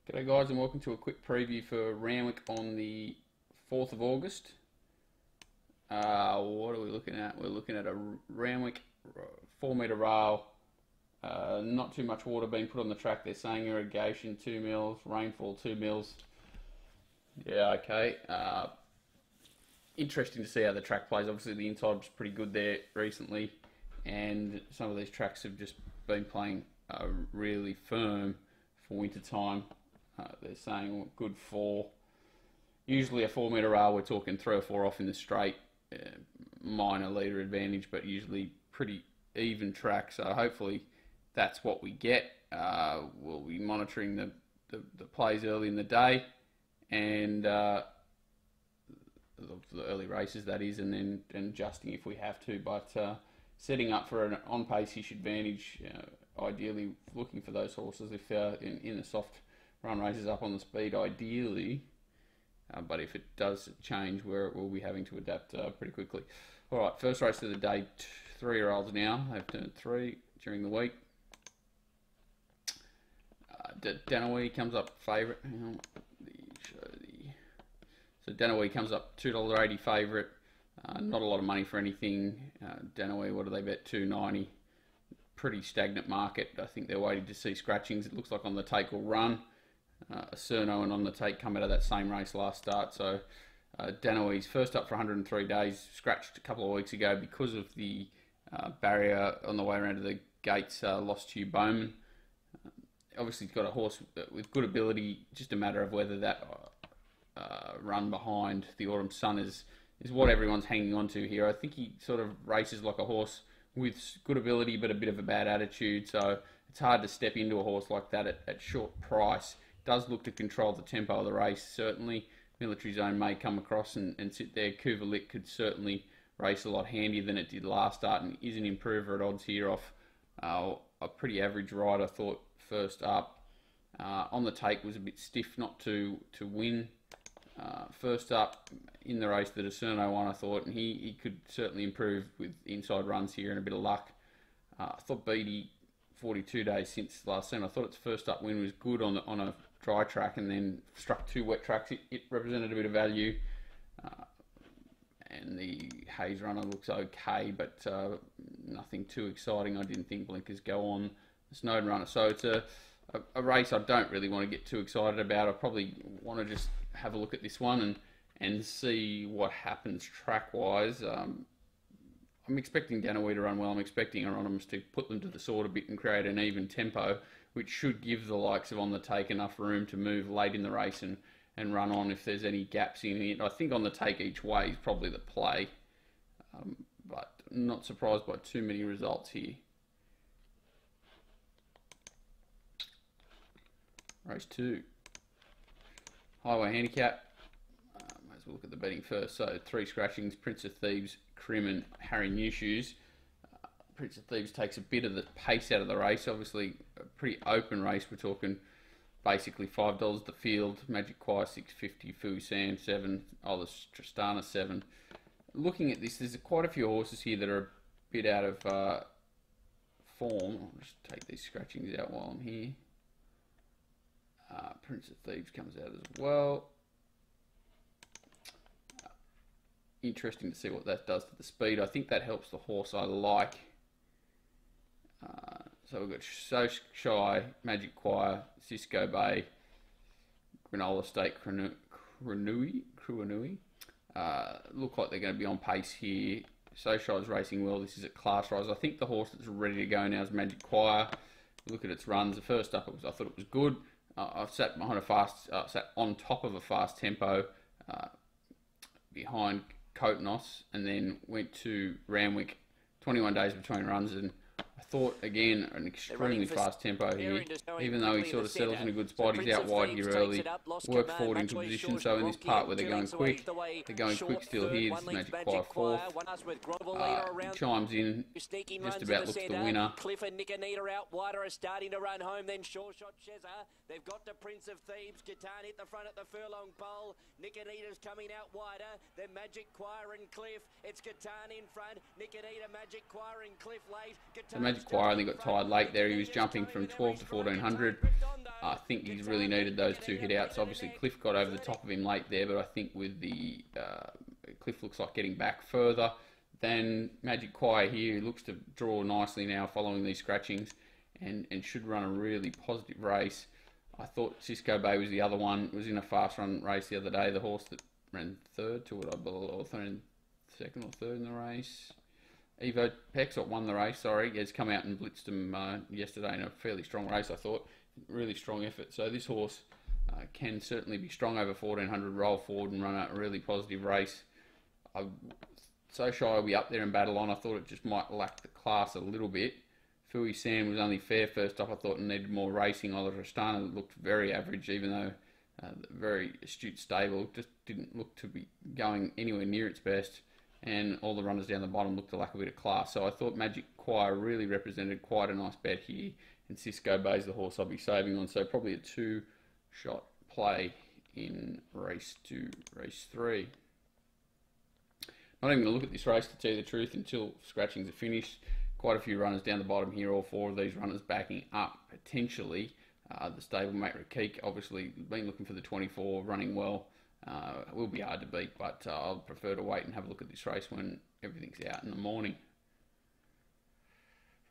G'day guys and welcome to a quick preview for Randwick on the 4th of August. What are we looking at? We're looking at a Randwick 4 metre rail. Not too much water being put on the track. They're saying irrigation 2 mils, rainfall 2 mils. Yeah, okay. Interesting to see how the track plays. Obviously the inside was pretty good there recently, and some of these tracks have just been playing really firm for winter time. They're saying good for usually a 4 metre rail. We're talking 3 or 4 off in the straight, minor leader advantage, but usually pretty even track. So hopefully that's what we get. We'll be monitoring the plays early in the day and the early races, that is, and then adjusting if we have to. But setting up for an on-pace-ish advantage, ideally looking for those horses if in the soft run races up on the speed, ideally. But if it does change, we'll be having to adapt pretty quickly. All right, first race of the day, 3-year-olds now. They've turned 3 during the week. Danawee comes up favourite. So Danawee comes up $2.80 favourite. Not a lot of money for anything. Danawee, what do they bet? $2.90. Pretty stagnant market. I think they're waiting to see scratchings. It looks like On the Take will run. Cerno and On the Take come out of that same race last start. So Danawee's first up for 103 days, scratched a couple of weeks ago because of the barrier on the way around to the gates, lost to Bowman. Obviously he's got a horse with good ability, just a matter of whether that run behind the Autumn Sun is what everyone's hanging on to here. I think he sort of races like a horse with good ability but a bit of a bad attitude, so it's hard to step into a horse like that at short price. Does look to control the tempo of the race, certainly. Military Zone may come across and sit there. Kuvalit could certainly race a lot handier than it did last start and is an improver at odds here off a pretty average ride, I thought, first up. On the Take was a bit stiff not to win. First up in the race, the Decerno won, I thought, and he could certainly improve with inside runs here and a bit of luck. I thought Beatty, 42 days since last seen, I thought its first up win was good on a dry track, and then struck 2 wet tracks. It represented a bit of value, and the Hayes runner looks okay, but nothing too exciting. I didn't think blinkers go on the Snowden runner, so it's a race I don't really want to get too excited about. I probably want to just have a look at this one and see what happens track-wise. I'm expecting Danawee to run well. I'm expecting Anonymous to put them to the sword a bit and create an even tempo, which should give the likes of On the Take enough room to move late in the race and run on if there's any gaps in it. I think On the Take each way is probably the play, but not surprised by too many results here. Race 2. Highway Handicap. Might as well look at the betting first. So 3 scratchings, Prince of Thieves, Crim and Harry Newshoes. Prince of Thieves takes a bit of the pace out of the race. Obviously a pretty open race. We're talking basically $5 the field. Magic Choir $6.50, Foo Sam 7, the Tristana 7. Looking at this, there's quite a few horses here that are a bit out of form. I'll just take these scratchings out while I'm here. Prince of Thieves comes out as well. Interesting to see what that does to the speed. I think that helps the horse I like. So we've got So Shy, Magic Choir, Cisco Bay, Granola State, Kruanui. Look like they're going to be on pace here. So Shy's racing well. This is a class rise. I think the horse that's ready to go now is Magic Choir. Look at its runs. The first up, I thought it was good. I've sat behind sat on top of a fast tempo behind Kotanos, and then went to Randwick, 21 days between runs, and I thought, again, an extremely fast tempo here, even though he sort of settles in a good spot. He's out wide here early, works forward into position, so in this part where they're going quick still here. This is Magic Choir 4th. Chimes in, just about looks the winner. Cliff and Nicanita out wider are starting to run home, then Sure Shot Shezza. They've got the Prince of Thieves. Catan hit the front at the furlong pole. Nicanita's coming out wider. Then Magic Choir and Cliff. It's Catan in front. Nicanita, Magic Choir and Cliff late. So Magic Choir only got tired late there. He was jumping from 12 to 1400. I think he's really needed those 2 hit outs. Obviously, Cliff got over the top of him late there, but I think with the Cliff looks like getting back further than Magic Choir here. He looks to draw nicely now following these scratchings and should run a really positive race. I thought Cisco Bay was the other one. It was in a fast run race the other day. The horse that ran third to it, I believe, or second or third in the race. Evo Pex won the race, sorry. Has come out and blitzed him yesterday in a fairly strong race, I thought. Really strong effort. So this horse can certainly be strong over 1400, roll forward and run a really positive race. I'm so shy I'll be up there and battle on. I thought it just might lack the class a little bit. Fui Sam was only fair first up. I thought it needed more racing. Oliver Astana looked very average, even though very astute stable. Just didn't look to be going anywhere near its best. And all the runners down the bottom looked to lack a bit of class. So I thought Magic Choir really represented quite a nice bet here. And Cisco Bay's the horse I'll be saving on. So probably a 2-shot play in race 2, race 3. Not even going to look at this race to tell you the truth until scratchings are finished. Quite a few runners down the bottom here, all 4 of these runners backing up potentially. The stablemate Rakik obviously been looking for the 24, running well. It will be hard to beat, but I'll prefer to wait and have a look at this race when everything's out in the morning.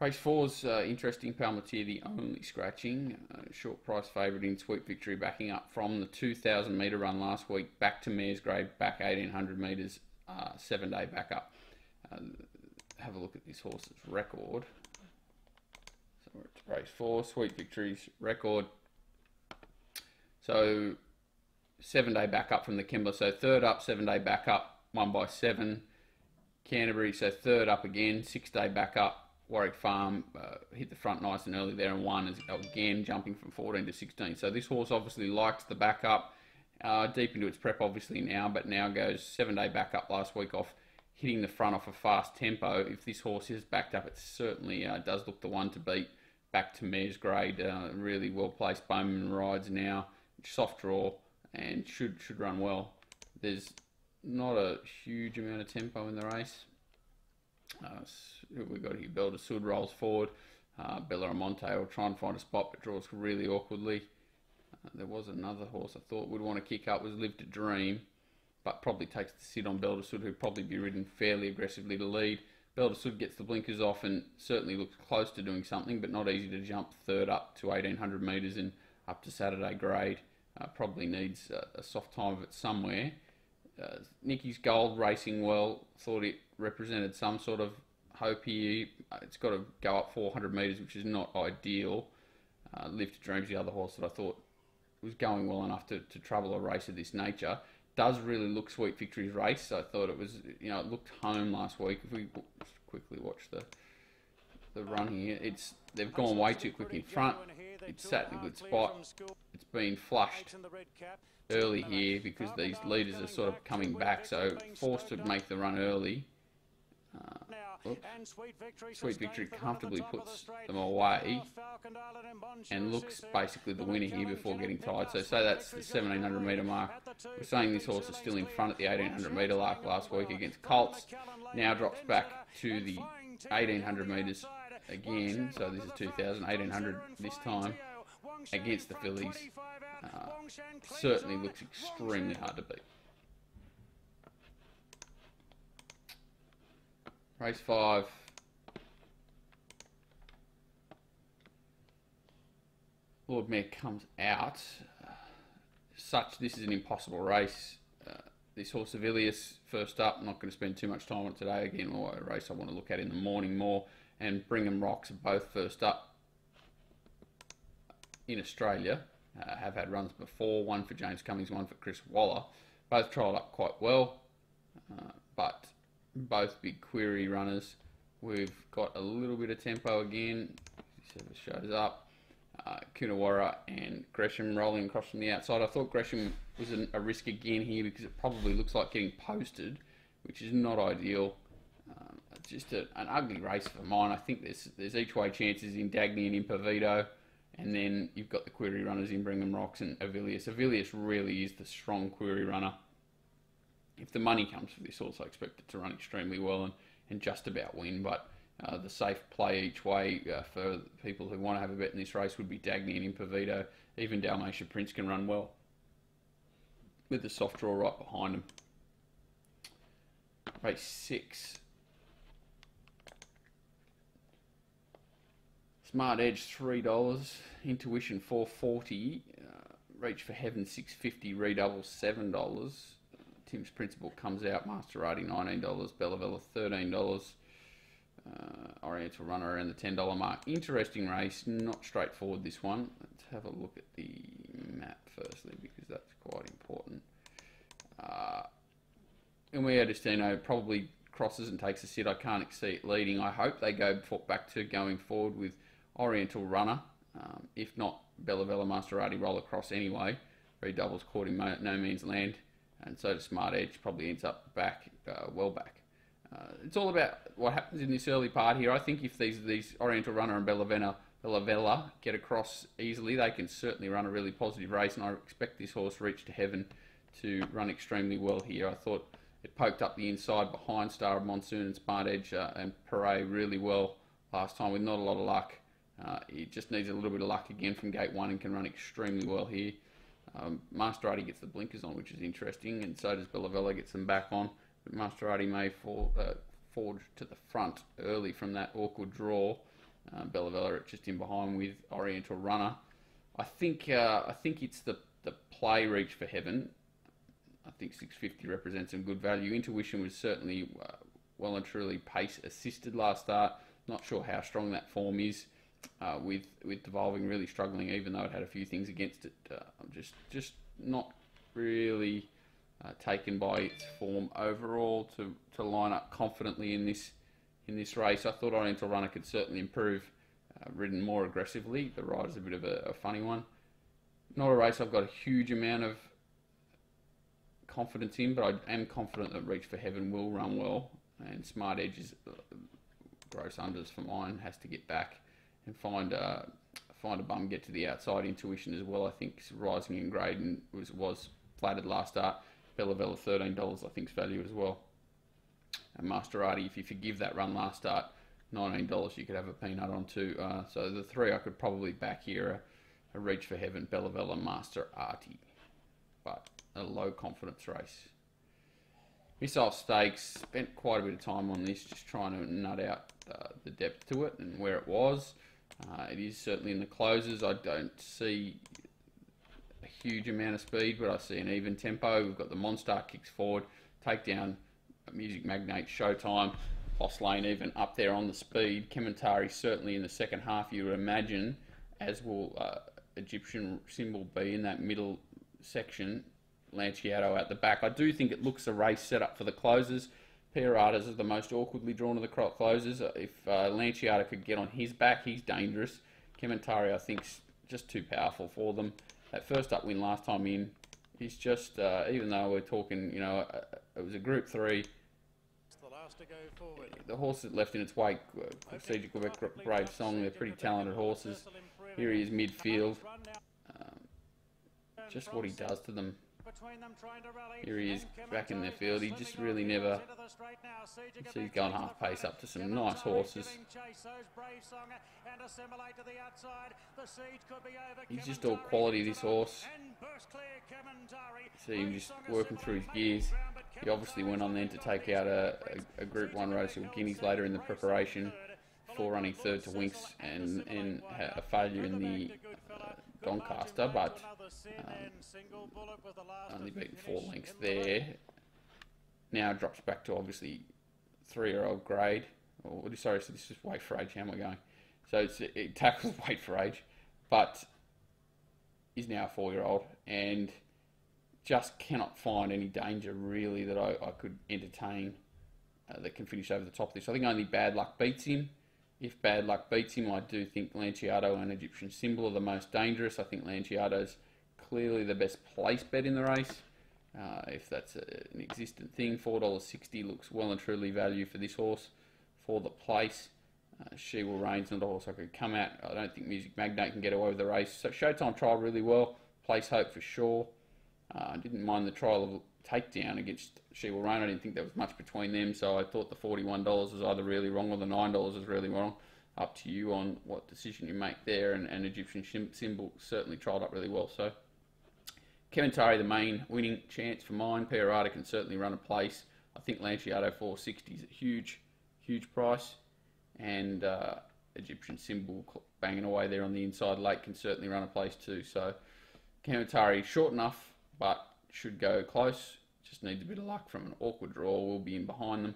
Race 4's interesting. Palmatier the only scratching. Short price favourite in Sweet Victory, backing up from the 2,000 metre run last week back to Mares Grave, back 1,800 metres, 7-day backup. Have a look at this horse's record. So it's race 4, Sweet Victory's record. So 7-day backup from the Kembla. So third up, 7-day backup, won by 7. Canterbury, so third up again, 6-day backup. Warwick Farm hit the front nice and early there and won again, jumping from 14 to 16. So this horse obviously likes the backup. Deep into its prep obviously now, but now goes 7-day backup last week off hitting the front off a fast tempo. If this horse is backed up, it certainly does look the one to beat. Back to Mares Grade, really well placed. Bowman rides now, soft draw, and should run well. There's not a huge amount of tempo in the race. We've got here Belder Sud rolls forward. Bella Monte will try and find a spot, but draws really awkwardly. There was another horse I thought would want to kick up, was Live to Dream, but probably takes the sit on Belder Sud, who'd probably be ridden fairly aggressively to lead. Belder Sud gets the blinkers off and certainly looks close to doing something, but not easy to jump third up to 1,800 metres and up to Saturday grade. Probably needs a soft time of it somewhere. Nicky's Gold racing well. Thought it represented some sort of hope here. It's got to go up 400 metres, which is not ideal. Live to Dream's the other horse that I thought was going well enough to trouble a race of this nature. Does really look Sweet Victory's race. I thought it was, it looked home last week. If we quickly watch the run here, they've gone way too quick in front. It's sat in a good spot. It's been flushed early here because these leaders are sort of coming back, so forced to make the run early. Sweet Victory comfortably puts them away and looks basically the winner here before getting tired. So say that's the 1,700 metre mark. We're saying this horse is still in front at the 1,800 metre mark last week against Colts. Now drops back to the 1,800 metres again. So this is 2,000, 1,800 this time against the fillies. Certainly looks extremely hard to beat. Race 5. Lord Mayor comes out. This is an impossible race. This horse Avilius first up. I'm not going to spend too much time on it today. Again, a race I want to look at in the morning more. And Brigham Rocks are both first up in Australia. Have had runs before. One for James Cummings, one for Chris Waller. Both trialled up quite well, but both big query runners. We've got a little bit of tempo again. This shows up. Coonawarra and Gresham rolling across from the outside. I thought Gresham was a risk again here because it probably looks like getting posted, which is not ideal. Just an ugly race for mine. I think there's each way chances in Dagny and Impervito, and then you've got the query runners in Brigham Rocks and Avilius. Avilius really is the strong query runner. If the money comes for this horse, I expect it to run extremely well and just about win, but The safe play each way for people who want to have a bet in this race would be Dagny and Impervito. Even Dalmatia Prince can run well with the soft draw right behind him. Race 6. Smart Edge $3, Intuition $4.40, Reach for Heaven $6.50, Redouble $7. Tim's Principle comes out, Maserati $19, Bella Vella $13. Oriental Runner around the $10 mark. Interesting race, not straightforward this one. Let's have a look at the map firstly because that's quite important. And Destino probably crosses and takes a sit. I can't see it leading. I hope they go back to going forward with Oriental Runner. If not, Bella Vella Maserati roll across anyway. Redoubles caught in no means land. And so does Smart Edge, probably ends up back, well back. It's all about what happens in this early part here. I think if these Oriental Runner and Bella Vella get across easily, they can certainly run a really positive race, and I expect this horse Reach to Heaven to run extremely well here. I thought it poked up the inside behind Star of Monsoon and Smart Edge and Parade really well last time with not a lot of luck. It just needs a little bit of luck again from gate 1 and can run extremely well here. Maserati gets the blinkers on, which is interesting, and so does Bella Vella, gets them back on. But Maserati may forge to the front early from that awkward draw. Bella Vella just in behind with Oriental Runner. I think it's the play Reach for Heaven. I think 650 represents some good value. Intuition was certainly well and truly pace assisted last start. Not sure how strong that form is. With Devolving really struggling, even though it had a few things against it. I'm just not really taken by its form overall to line up confidently in this race. I thought Oriental Runner could certainly improve, ridden more aggressively. The rider's a bit of a funny one. Not a race I've got a huge amount of confidence in, but I am confident that Reach for Heaven will run well, and Smart Edge is gross unders for mine, has to get back and find a bum, get to the outside. Intuition as well, I think, is rising in grade and was flattered last start. Bella Vella $13 I think is value as well. And Maserati, if you forgive that run last start, $19 you could have a peanut on too. So the three I could probably back here are Reach for Heaven, Bella Vella, Maserati. But a low confidence race. Missile Stakes, spent quite a bit of time on this, just trying to nut out the depth to it and where it was. It is certainly in the closes. I don't see a huge amount of speed, but I see an even tempo. We've got the Monstar kicks forward, take down Music Magnate, Showtime, Boss Lane even up there on the speed. Kementari certainly in the second half, you would imagine, as will Egyptian Symbol be in that middle section. Lanciato out the back. I do think it looks a race set up for the closes. Pieratas is the most awkwardly drawn to the closes. If Lanciato could get on his back, he's dangerous. Kementari, I think, is just too powerful for them. That first up win last time in, he's just, even though we're talking, you know, it was a Group 3. The horse that left in its wake, Siege Quebec Brave Song, they're pretty talented horses. Here he is midfield. Just what he does to them. Here he is back in the field. He just really never. You see he's going half pace up to some nice horses. He's just all quality, this horse. See him just working through his gears. He obviously went on then to take out a Group 1 Rosehill Guineas later in the preparation, before running third to Winks and a failure in the Doncaster, but only beaten 4 lengths there. Now drops back to obviously 3-year-old grade. Sorry, so this is weight for age. How am I going? So it tackles weight for age, but is now a 4-year-old and just cannot find any danger really that I could entertain that can finish over the top of this. I think only Bad Luck beats him. If Bad Luck beats him, I do think Lanciato and Egyptian Symbol are the most dangerous. I think Lanciato's clearly the best place bet in the race. If that's an existent thing, $4.60 looks well and truly value for this horse for the place. She Will Reign's not a horse I could come at. I don't think Music Magnate can get away with the race. So Showtime trialled really well. Place Hope for sure. I didn't mind the trial takedown against She Will Run. I didn't think there was much between them, so I thought the $41 was either really wrong or the $9 was really wrong. Up to you on what decision you make there, and Egyptian Symbol certainly trialled up really well. So Kevin Tari, the main winning chance for mine. Perorata can certainly run a place. I think Lanciato 460 is a huge price, and Egyptian Symbol banging away there on the inside late can certainly run a place too. So Kevin Tari short enough, but should go close. Just needs a bit of luck from an awkward draw. We'll be in behind them.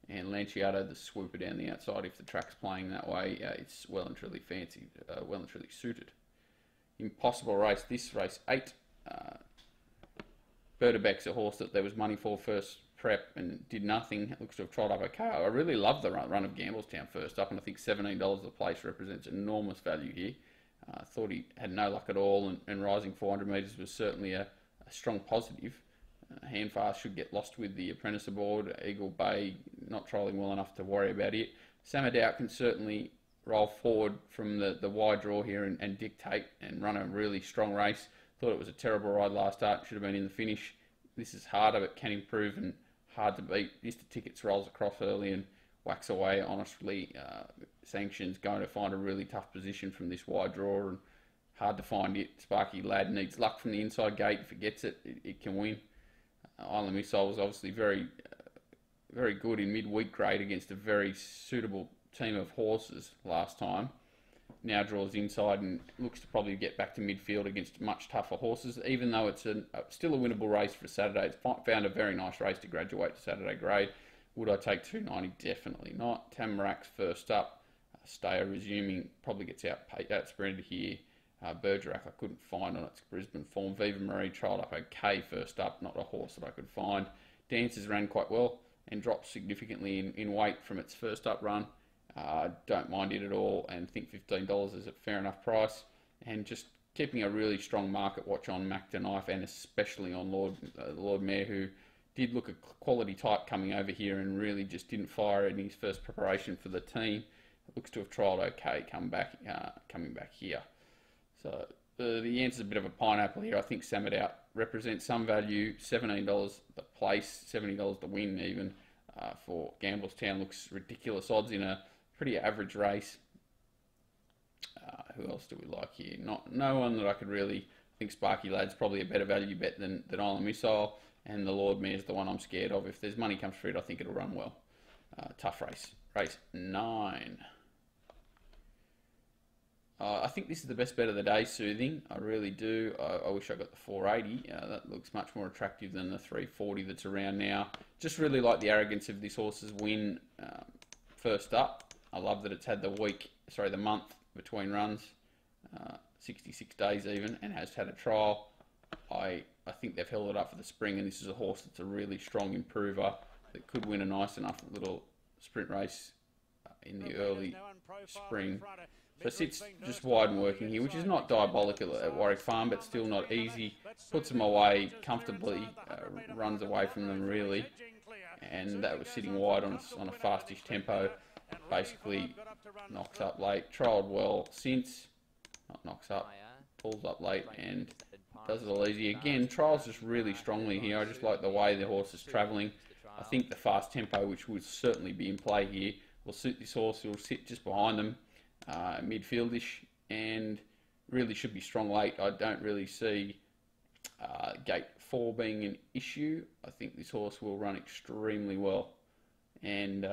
And Lanciato, the swooper down the outside, if the track's playing that way, it's well and truly fancy, well and truly suited. Impossible race, this race 8. Berdebeck's a horse that there was money for first prep and did nothing. It looks to have trialled up okay. I really love the run of Gamblestown first up, and I think $17 a place represents enormous value here. I thought he had no luck at all, and rising 400 metres was certainly a strong positive. Handfast should get lost with the apprentice aboard. Eagle Bay not trialling well enough to worry about it. Samadou can certainly roll forward from the wide draw here and dictate and run a really strong race. Thought it was a terrible ride last start. Should have been in the finish. This is harder, but can improve and hard to beat. Mr. Tickets rolls across early and whacks away. Honestly, Sanction's going to find a really tough position from this wide draw and hard to find it. Sparky Lad needs luck from the inside gate. If it gets it, it can win. Island Missile was obviously very good in midweek grade against a very suitable team of horses last time. Now draws inside and looks to probably get back to midfield against much tougher horses, even though it's still a winnable race for Saturday. It's found a very nice race to graduate to Saturday grade. Would I take 290? Definitely not. Tamarac's first up. Stayer resuming, probably gets out sprinted here. Bergerac I couldn't find on its Brisbane form. Viva Marie trialled up okay first up, not a horse that I could find. Dancers ran quite well and dropped significantly in weight from its first up run. Don't mind it at all and think $15 is a fair enough price. And just keeping a really strong market watch on Mac the Knife and especially on Lord Mayor, who did look a quality type coming over here and really just didn't fire in his first preparation for the team. Looks to have trialled okay coming back here. So the answer's a bit of a pineapple here. I think Samadou represents some value. $17 the place, $70 the win even for Gamblestown. Looks ridiculous odds in a pretty average race. Who else do we like here? No one that I could really. I think Sparky Lad's probably a better value bet than Island Missile, and the Lord Mayor's the one I'm scared of. If there's money comes through it, I think it'll run well. Tough race. Race 9. I think this is the best bet of the day, Soothing. I really do. I wish I got the 480. That looks much more attractive than the 340 that's around now. Just really like the arrogance of this horse's win first up. I love that it's had the month between runs, 66 days even, and has had a trial. I think they've held it up for the spring, and this is a horse that's a really strong improver that could win a nice enough little sprint race in the early spring. So sits just wide and working here, which is not diabolical at Warwick Farm, but still not easy. Puts them away comfortably, runs away from them really, and that was sitting wide on a fastish tempo. Basically knocks up late, trialled well since, not knocks up, pulls up late and does it all easy. Again, trials just really strongly here. I just like the way the horse is travelling. I think the fast tempo, which would certainly be in play here, will suit this horse. He'll sit just behind them. Midfieldish, and really should be strong late. I don't really see gate 4 being an issue. I think this horse will run extremely well, and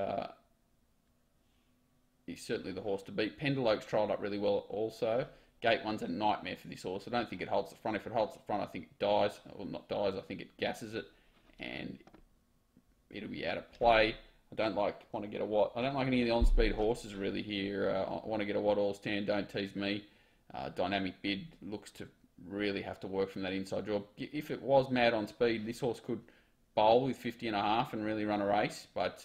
he's certainly the horse to beat. Pendle Oaks trialled up really well also. Gate 1's a nightmare for this horse. I don't think it holds the front. If it holds the front, I think it dies. Well, not dies, I think it gasses it, and it'll be out of play. I don't want to get a Watt. I don't like any of the on-speed horses really here. I want to get a Watt all stand. Don't tease me. Dynamic Bid looks to really have to work from that inside draw. If it was mad on speed, this horse could bowl with 50.5 and really run a race. But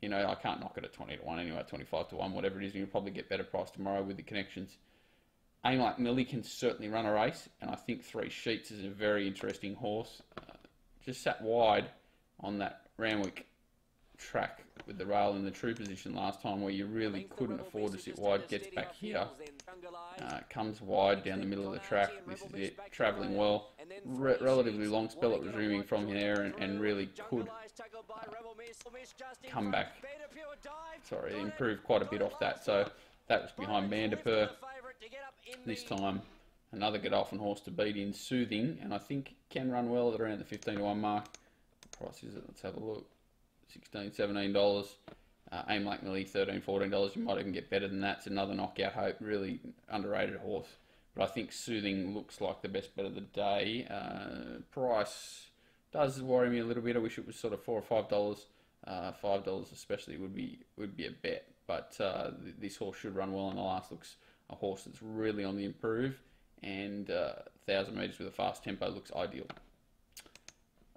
you know, I can't knock it at 20 to 1 anyway, 25 to 1, whatever it is. And you'll probably get better price tomorrow with the connections. Aim Like Millie can certainly run a race, and I think 3 Sheets is a very interesting horse. Just sat wide on that Randwick track with the rail in the true position last time, where you really couldn't afford to sit wide. Gets back here, comes wide down the middle of the track. This is it, travelling well. Relatively long spell at resuming from here, and really could come back. Sorry, improved quite a bit off that. So that was behind Mandapur. This time, another Godolphin horse to beat in Soothing, and I think can run well at around the 15-1 mark. What price is it? Let's have a look. $16, $17. Aim Like Millie, $13, $14. You might even get better than that. It's another knockout hope. Really underrated horse. But I think Soothing looks like the best bet of the day. Price does worry me a little bit. I wish it was sort of $4 or $5. $5 especially would be a bet. But this horse should run well, and Alas looks a horse that's really on the improve, and 1,000 metres with a fast tempo looks ideal.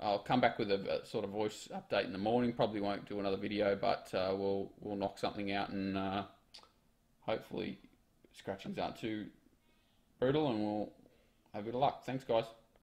I'll come back with a sort of voice update in the morning. Probably won't do another video, but we'll knock something out, and hopefully scratchings aren't too brutal, and we'll have a bit of luck. Thanks, guys.